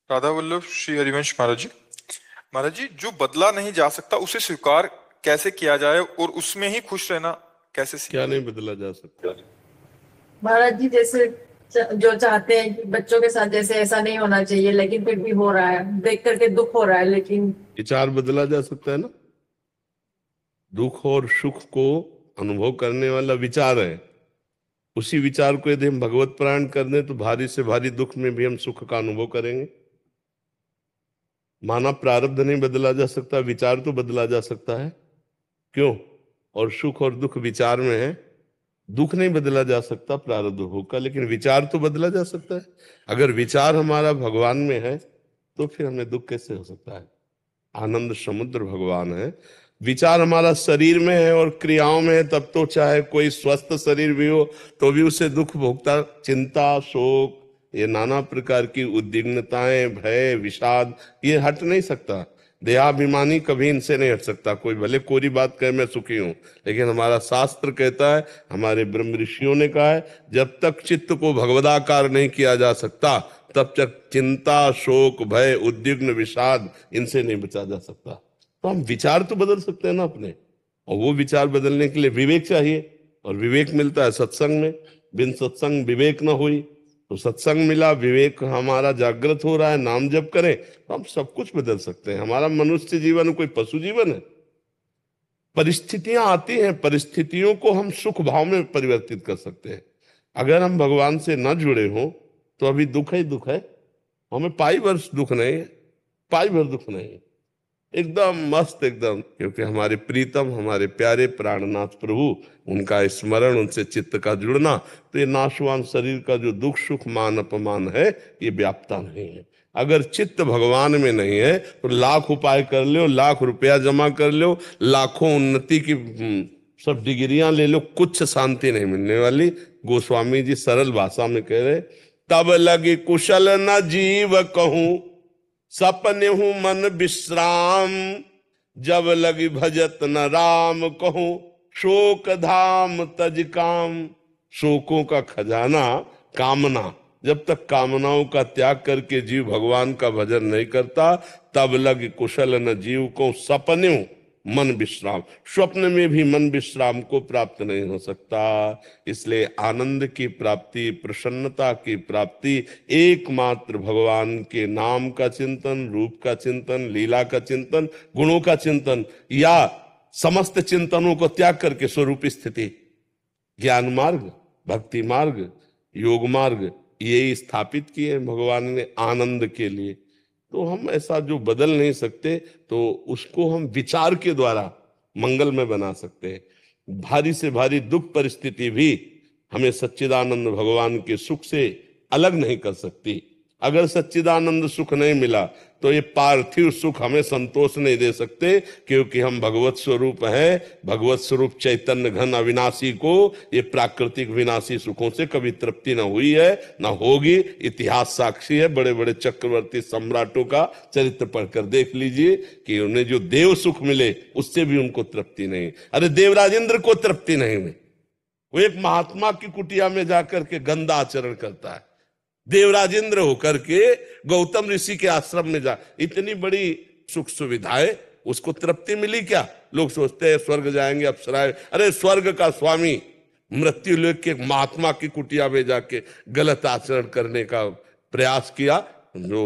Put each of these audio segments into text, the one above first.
राधा वल्लभ श्री हरिवंश महाराज जी। महाराज जी, जो बदला नहीं जा सकता उसे स्वीकार कैसे किया जाए और उसमें ही खुश रहना कैसे क्या सीखा नहीं जाए? बदला जा सकता? महाराज जी, जैसे जो चाहते हैं कि बच्चों के साथ जैसे ऐसा नहीं होना चाहिए, लेकिन फिर भी हो रहा है, देख करके दुख हो रहा है, लेकिन विचार बदला जा सकता है ना। दुख और सुख को अनुभव करने वाला विचार है। उसी विचार को यदि हम भगवत प्राण कर दें तो भारी से भारी दुख में भी हम सुख का अनुभव करेंगे। माना प्रारब्ध नहीं बदला जा सकता, विचार तो बदला जा सकता है। क्यों? और सुख और दुख विचार में है। दुख नहीं बदला जा सकता प्रारब्ध भोग का, लेकिन विचार तो बदला जा सकता है। अगर विचार हमारा भगवान में है तो फिर हमें दुख कैसे हो सकता है? आनंद समुद्र भगवान है। विचार हमारा शरीर में है और क्रियाओं में है, तब तो चाहे कोई स्वस्थ शरीर भी हो तो भी उसे दुख भोगता, चिंता, शोक, ये नाना प्रकार की उद्विग्नताएं, भय, विषाद, ये हट नहीं सकता। देहाभिमानी कभी इनसे नहीं हट सकता। कोई भले कोरी बात कहे मैं सुखी हूं, लेकिन हमारा शास्त्र कहता है, हमारे ब्रह्म ऋषियों ने कहा है, जब तक चित्त को भगवदाकार नहीं किया जा सकता तब तक चिंता, शोक, भय, उद्विग्न, विषाद इनसे नहीं बचा जा सकता। तो हम विचार तो बदल सकते हैं ना अपने, और वो विचार बदलने के लिए विवेक चाहिए। और विवेक मिलता है सत्संग में। बिन सत्संग विवेक ना हुई। तो सत्संग मिला, विवेक हमारा जागृत हो रहा है, नाम जप करें तो हम सब कुछ बदल सकते हैं। हमारा मनुष्य जीवन कोई पशु जीवन है? परिस्थितियां आती हैं, परिस्थितियों को हम सुख भाव में परिवर्तित कर सकते हैं। अगर हम भगवान से न जुड़े हों तो अभी दुख ही दुख है। हमें पाई वर्ष दुख नहीं है, पाई भर दुख नहीं है। एकदम मस्त, एकदम, क्योंकि हमारे प्रीतम, हमारे प्यारे प्राणनाथ प्रभु, उनका स्मरण, उनसे चित्त का जुड़ना, तो ये नाशवान शरीर का जो दुख सुख मान अपमान है ये व्याप्ता नहीं है। अगर चित्त भगवान में नहीं है तो लाख उपाय कर लो, लाख रुपया जमा कर लो, लाखों उन्नति की सब डिग्रियां ले लो, कुछ शांति नहीं मिलने वाली। गोस्वामी जी सरल भाषा में कह रहे, तब लगे कुशल न जीव कहूं, सपने हूं मन विश्राम, जब लगी भजत न राम कहूं, शोक धाम तज काम। शोकों का खजाना कामना, जब तक कामनाओं का त्याग करके जीव भगवान का भजन नहीं करता, तब लग कुशल न जीव को सपने मन विश्राम। स्वप्न में भी मन विश्राम को प्राप्त नहीं हो सकता। इसलिए आनंद की प्राप्ति, प्रसन्नता की प्राप्ति एकमात्र भगवान के नाम का चिंतन, रूप का चिंतन, लीला का चिंतन, गुणों का चिंतन, या समस्त चिंतनों को त्याग करके स्वरूप स्थिति, ज्ञान मार्ग, भक्ति मार्ग, योग मार्ग, ये स्थापित किए भगवान ने आनंद के लिए। तो हम ऐसा जो बदल नहीं सकते, तो उसको हम विचार के द्वारा मंगल में बना सकते हैं। भारी से भारी दुख परिस्थिति भी हमें सच्चिदानंद भगवान के सुख से अलग नहीं कर सकती। अगर सच्चिदानंद सुख नहीं मिला तो ये पार्थिव सुख हमें संतोष नहीं दे सकते, क्योंकि हम भगवत स्वरूप हैं। भगवत स्वरूप चैतन्य घन अविनाशी को ये प्राकृतिक विनाशी सुखों से कभी तृप्ति न हुई है, न होगी। इतिहास साक्षी है। बड़े बड़े चक्रवर्ती सम्राटों का चरित्र पढ़कर देख लीजिए कि उन्हें जो देव सुख मिले उससे भी उनको तृप्ति नहीं। अरे देवराजेंद्र को तृप्ति नहीं हुई। वो एक महात्मा की कुटिया में जाकर के गंदा आचरण करता है। देवराजेंद्र होकर के गौतम ऋषि के आश्रम में जा, इतनी बड़ी सुख सुविधाएं, उसको तृप्ति मिली क्या? लोग सोचते हैं स्वर्ग जाएंगे, अप्सराएं। अरे स्वर्ग का स्वामी मृत्यु लोक के महात्मा की कुटिया में जाके गलत आचरण करने का प्रयास किया। जो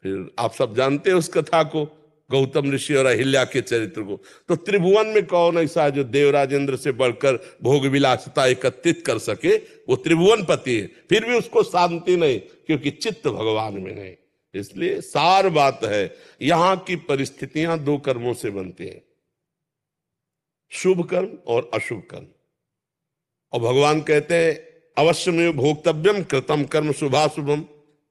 फिर आप सब जानते हैं उस कथा को, गौतम ऋषि और अहिल्या के चरित्र को। तो त्रिभुवन में कौन ऐसा है जो देवराजेंद्र से बढ़कर भोग विलासिता एकत्रित कर सके? वो त्रिभुवन पति है, फिर भी उसको शांति नहीं, क्योंकि चित्त भगवान में नहीं। इसलिए सार बात है, यहां की परिस्थितियां दो कर्मों से बनती हैं, शुभ कर्म और अशुभ कर्म। और भगवान कहते हैं अवश्य में भोक्तव्यम कृतम कर्म शुभाशुभम,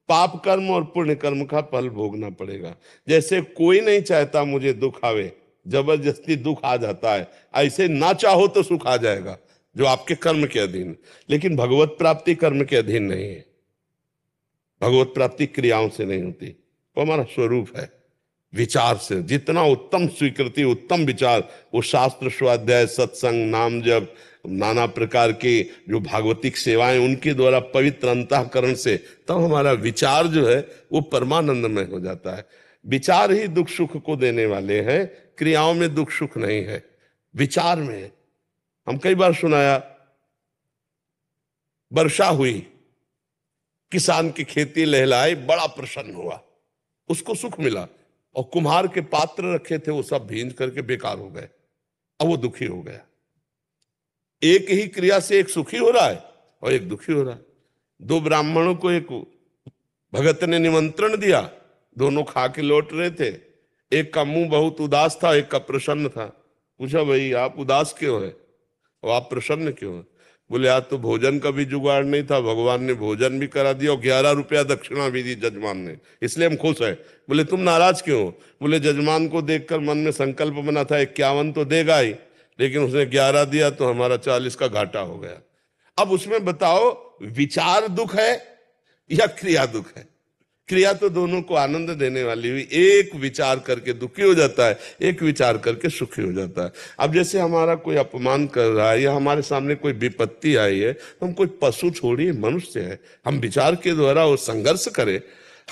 पाप कर्म और पुण्य कर्म का फल भोगना पड़ेगा। जैसे कोई नहीं चाहता मुझे दुख आवे, जबरदस्ती दुख आ जाता है, ऐसे ना चाहो तो सुख आ जाएगा जो आपके कर्म के अधीन। लेकिन भगवत प्राप्ति कर्म के अधीन नहीं है। भगवत प्राप्ति क्रियाओं से नहीं होती, वो हमारा स्वरूप है। विचार से जितना उत्तम स्वीकृति, उत्तम विचार, वो शास्त्र स्वाध्याय, सत्संग, नाम जप, नाना प्रकार के जो भागवतिक सेवाएं, उनके द्वारा पवित्र अंतःकरण से तब हमारा विचार जो है वो परमानंदमय हो जाता है। विचार ही दुख सुख को देने वाले हैं, क्रियाओं में दुख सुख नहीं है, विचार में है। हम कई बार सुनाया, वर्षा हुई, किसान की खेती लहलहाई, बड़ा प्रसन्न हुआ, उसको सुख मिला, और कुम्हार के पात्र रखे थे वो सब भींज करके बेकार हो गए, अब वो दुखी हो गया। एक ही क्रिया से एक सुखी हो रहा है और एक दुखी हो रहा है। दो ब्राह्मणों को एक भगत ने निमंत्रण दिया, दोनों खा के लौट रहे थे, एक का मुंह बहुत उदास था, एक का प्रसन्न था। पूछा, भाई आप उदास क्यों है और आप प्रसन्न क्यों है? बोले, आज तो भोजन का भी जुगाड़ नहीं था, भगवान ने भोजन भी करा दिया और 11 रुपया दक्षिणा भी दी जजमान ने, इसलिए हम खुश हैं। बोले, तुम नाराज क्यों हो? बोले, जजमान को देखकर मन में संकल्प बना था 51 तो देगा ही, लेकिन उसने 11 दिया तो हमारा 40 का घाटा हो गया। अब उसमें बताओ, विचार दुख है या क्रिया दुख है? क्रिया तो दोनों को आनंद देने वाली हुई, एक विचार करके दुखी हो जाता है, एक विचार करके सुखी हो जाता है। अब जैसे हमारा कोई अपमान कर रहा है या हमारे सामने कोई विपत्ति आई है, तो हम कोई पशु छोड़िए, मनुष्य है, हम विचार के द्वारा वो संघर्ष करें,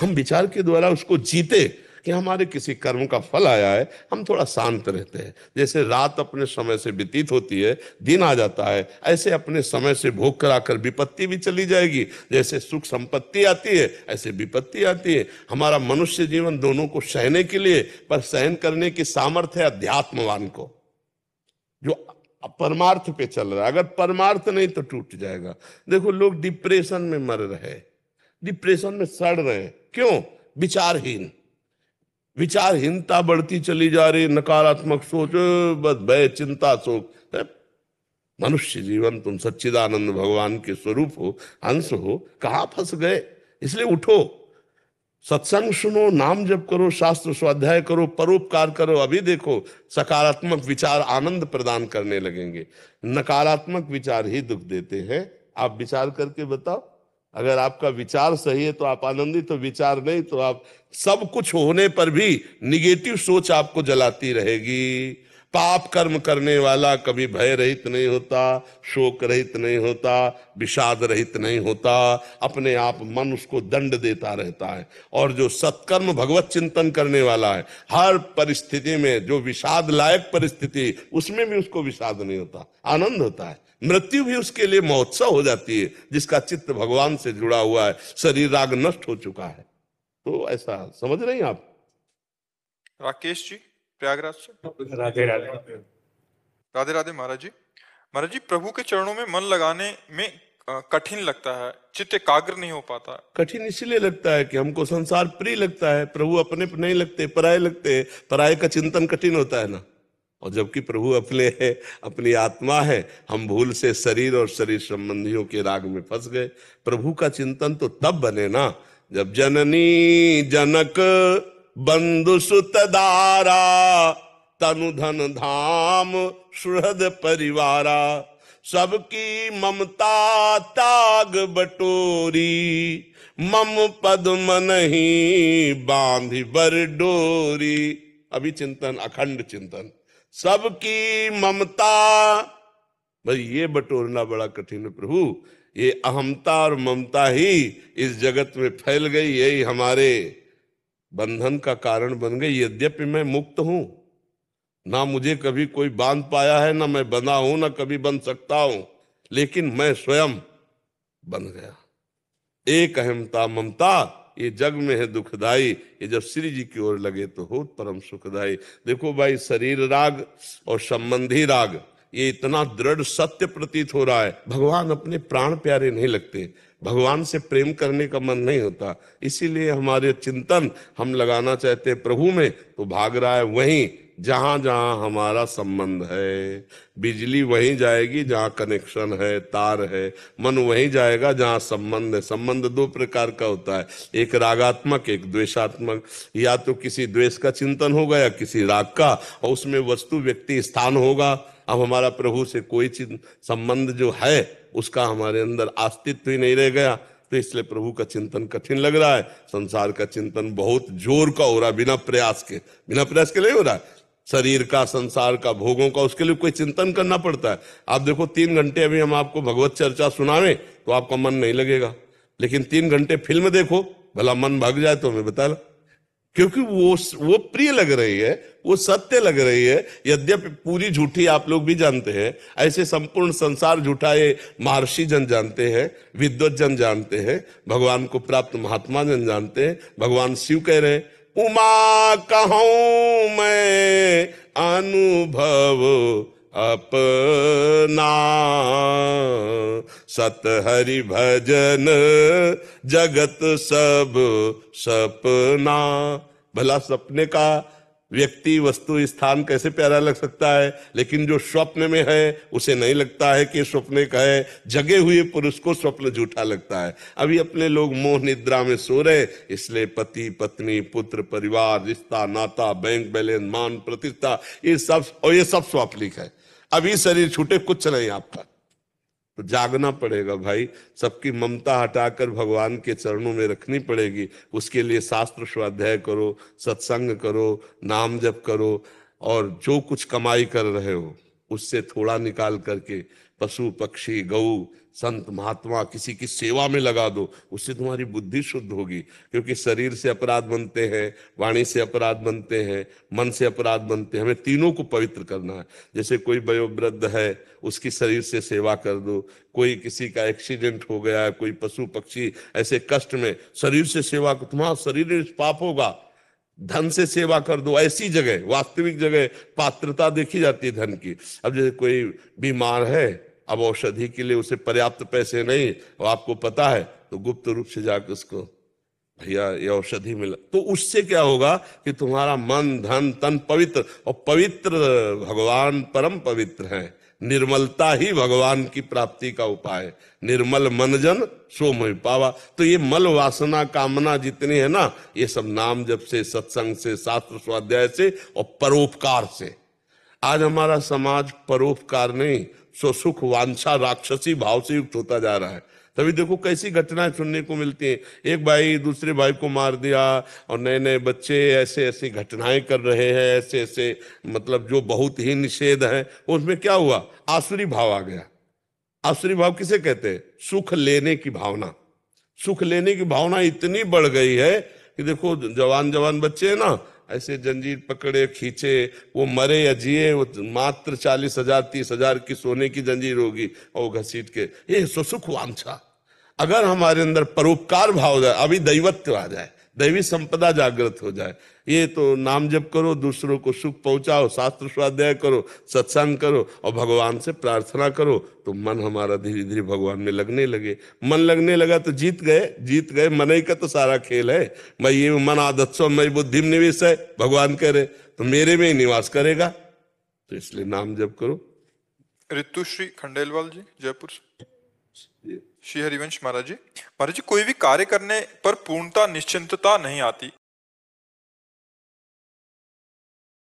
हम विचार के द्वारा उसको जीते कि हमारे किसी कर्म का फल आया है, हम थोड़ा शांत रहते हैं। जैसे रात अपने समय से व्यतीत होती है, दिन आ जाता है, ऐसे अपने समय से भोग कराकर विपत्ति भी चली जाएगी। जैसे सुख संपत्ति आती है, ऐसे विपत्ति आती है। हमारा मनुष्य जीवन दोनों को सहने के लिए, पर सहन करने की सामर्थ्य है अध्यात्मवान को, जो परमार्थ पे चल रहा है। अगर परमार्थ नहीं तो टूट जाएगा। देखो, लोग डिप्रेशन में मर रहे, डिप्रेशन में सड़ रहे, क्यों? विचारहीन, विचारहीनता बढ़ती चली जा रही, नकारात्मक सोच, बस भय, चिंता, शोक। मनुष्य जीवन, तुम सच्चिदानंद भगवान के स्वरूप हो, अंश हो, कहां फंस गए? इसलिए उठो, सत्संग सुनो, नाम जप करो, शास्त्र स्वाध्याय करो, परोपकार करो। अभी देखो, सकारात्मक विचार आनंद प्रदान करने लगेंगे, नकारात्मक विचार ही दुख देते हैं। आप विचार करके बताओ, अगर आपका विचार सही है तो आप आनंदित हो, विचार नहीं तो आप सब कुछ होने पर भी निगेटिव सोच आपको जलाती रहेगी। पाप कर्म करने वाला कभी भय रहित नहीं होता, शोक रहित नहीं होता, विषाद रहित नहीं होता, अपने आप मन उसको दंड देता रहता है। और जो सत्कर्म भगवत चिंतन करने वाला है, हर परिस्थिति में, जो विषाद लायक परिस्थिति, उसमें भी उसको विषाद नहीं होता, आनंद होता है। मृत्यु भी उसके लिए महोत्सव हो जाती है, जिसका चित्त भगवान से जुड़ा हुआ है, शरीर राग नष्ट हो चुका है। तो ऐसा समझ रहे हैं आप? राकेश जी, प्रयागराज से। राधे राधे। राधे राधे महाराज जी। महाराज जी, प्रभु के चरणों में मन लगाने में कठिन लगता है, चित्त एकाग्र नहीं हो पाता। कठिन इसलिए लगता है कि हमको संसार प्रिय लगता है, प्रभु अपने नहीं लगते, पराये लगते हैं। पराये का चिंतन कठिन होता है ना, और जबकि प्रभु अपने है, अपनी आत्मा है, हम भूल से शरीर और शरीर संबंधियों के राग में फंस गए। प्रभु का चिंतन तो तब बने ना, जब जननी जनक बंधु सुत दारा, तनु धन धाम सुहृद परिवारा, सबकी ममता त्याग बटोरी, मम पद मनहि बांधि बर डोरी। अभी चिंतन, अखंड चिंतन, सबकी ममता, भाई ये बटोरना बड़ा कठिन है प्रभु। ये अहमता और ममता ही इस जगत में फैल गई, यही हमारे बंधन का कारण बन गई। यद्यपि मैं मुक्त हूं, ना मुझे कभी कोई बांध पाया है, ना मैं बंधा हूं, ना कभी बन सकता हूं, लेकिन मैं स्वयं बन गया। एक अहमता ममता, ये जग में है दुखदाई, ये जब श्री जी की ओर लगे तो हो परम सुखदाई। देखो भाई, शरीर राग और संबंधी राग, ये इतना दृढ़ सत्य प्रतीत हो रहा है। भगवान अपने प्राण प्यारे नहीं लगते, भगवान से प्रेम करने का मन नहीं होता, इसीलिए हमारे चिंतन हम लगाना चाहते हैं प्रभु में, तो भाग रहा है वहीं जहां जहां हमारा संबंध है। बिजली वहीं जाएगी जहां कनेक्शन है, तार है। मन वहीं जाएगा जहां संबंध है। संबंध दो प्रकार का होता है, एक रागात्मक, एक द्वेषात्मक। या तो किसी द्वेष का चिंतन होगा या किसी राग का, और उसमें वस्तु व्यक्ति स्थान होगा। अब हमारा प्रभु से कोई संबंध जो है उसका हमारे अंदर अस्तित्व ही नहीं रह गया, तो इसलिए प्रभु का चिंतन कठिन लग रहा है, संसार का चिंतन बहुत जोर का हो रहा है, बिना प्रयास के नहीं हो रहा है। शरीर का, संसार का, भोगों का, उसके लिए कोई चिंतन करना पड़ता है। आप देखो 3 घंटे अभी हम आपको भगवत चर्चा सुनावे तो आपका मन नहीं लगेगा, लेकिन 3 घंटे फिल्म देखो, भला मन भाग जाए तो हमें बता लो, क्योंकि वो प्रिय लग रही है, वो सत्य लग रही है। यद्यपि पूरी झूठी आप लोग भी जानते हैं, ऐसे संपूर्ण संसार झूठा ये महर्षि जन जानते हैं, विद्वत जन जानते हैं, भगवान को प्राप्त महात्मा जन जानते हैं। भगवान शिव कह रहे हैं, उमा कहूं मैं अनुभव अपना, सत हरि भजन जगत सब सपना। भला सपने का व्यक्ति, वस्तु, स्थान कैसे प्यारा लग सकता है, लेकिन जो स्वप्न में है उसे नहीं लगता है कि स्वप्न का है। जगे हुए पुरुष को स्वप्न झूठा लगता है। अभी अपने लोग मोह निद्रा में सो रहे, इसलिए पति पत्नी, पुत्र, परिवार, रिश्ता नाता, बैंक बैलेंस, मान प्रतिष्ठा, ये सब स्वाप्निक है। अभी शरीर छूटे कुछ नहीं आपका, तो जागना पड़ेगा भाई। सबकी ममता हटाकर भगवान के चरणों में रखनी पड़ेगी। उसके लिए शास्त्र स्वाध्याय करो, सत्संग करो, नाम जप करो, और जो कुछ कमाई कर रहे हो उससे थोड़ा निकाल करके पशु पक्षी, गऊ, संत महात्मा, किसी की सेवा में लगा दो, उससे तुम्हारी बुद्धि शुद्ध होगी। क्योंकि शरीर से अपराध बनते हैं, वाणी से अपराध बनते हैं, मन से अपराध बनते हैं। हमें तीनों को पवित्र करना है। जैसे कोई वयोवृद्ध है, उसकी शरीर से सेवा कर दो। कोई किसी का एक्सीडेंट हो गया, कोई पशु पक्षी ऐसे कष्ट में, शरीर से सेवा, तुम्हारा शरीर निष्पाप होगा। धन से सेवा कर दो। ऐसी जगह, वास्तविक जगह पात्रता देखी जाती है धन की। अब जैसे कोई बीमार है, अब औषधि के लिए उसे पर्याप्त पैसे नहीं, और आपको पता है, तो गुप्त रूप से जाकर उसको, भैया ये औषधि मिला, तो उससे क्या होगा कि तुम्हारा मन, धन, तन पवित्र, और पवित्र भगवान परम पवित्र है। निर्मलता ही भगवान की प्राप्ति का उपाय है। निर्मल मन जन सो मोहि पावा। तो ये मल वासना कामना जितनी है ना, ये सब नाम जप से, सत्संग से, शास्त्र स्वाध्याय से और परोपकार से। आज हमारा समाज परोपकार नहीं, सुख वांछा राक्षसी भाव से युक्त होता जा रहा है। तभी देखो कैसी घटनाएं सुनने को मिलती हैं। एक भाई दूसरे भाई को मार दिया, और नए नए बच्चे ऐसे ऐसी घटनाएं कर रहे हैं, ऐसे ऐसे, मतलब जो बहुत ही निषेध है। उसमें क्या हुआ, आसुरी भाव आ गया। आसुरी भाव किसे कहते हैं? सुख लेने की भावना। सुख लेने की भावना इतनी बढ़ गई है कि देखो जवान जवान बच्चे हैं ना, ऐसे जंजीर पकड़े खींचे, वो मरे या जिए, वो मात्र 40,000 30,000 की सोने की जंजीर होगी, और घसीट के, ये सुख वांछा। अगर हमारे अंदर परोपकार भाव हो जाए, अभी दैवत्व आ जाए, दैवी संपदा जागृत हो जाए, ये तो नाम जप करो, दूसरों को सुख पहुंचाओ, शास्त्र स्वाध्याय करो, सत्संग करो, और भगवान से प्रार्थना करो, तो मन हमारा धीरे धीरे भगवान में लगने लगे। मन लगने लगा तो जीत गए। मन ही का तो सारा खेल है। मैं ये मन आदत सो मैं बुद्धि में निवेश है, भगवान कह रहे, तो मेरे में ही निवास करेगा। तो इसलिए नाम जप करो। ऋतुश्री खंडेलवाल जी, जयपुर से। श्री हरिवंश महाराज जी, कोई भी कार्य करने पर पूर्णता निश्चिंतता नहीं आती,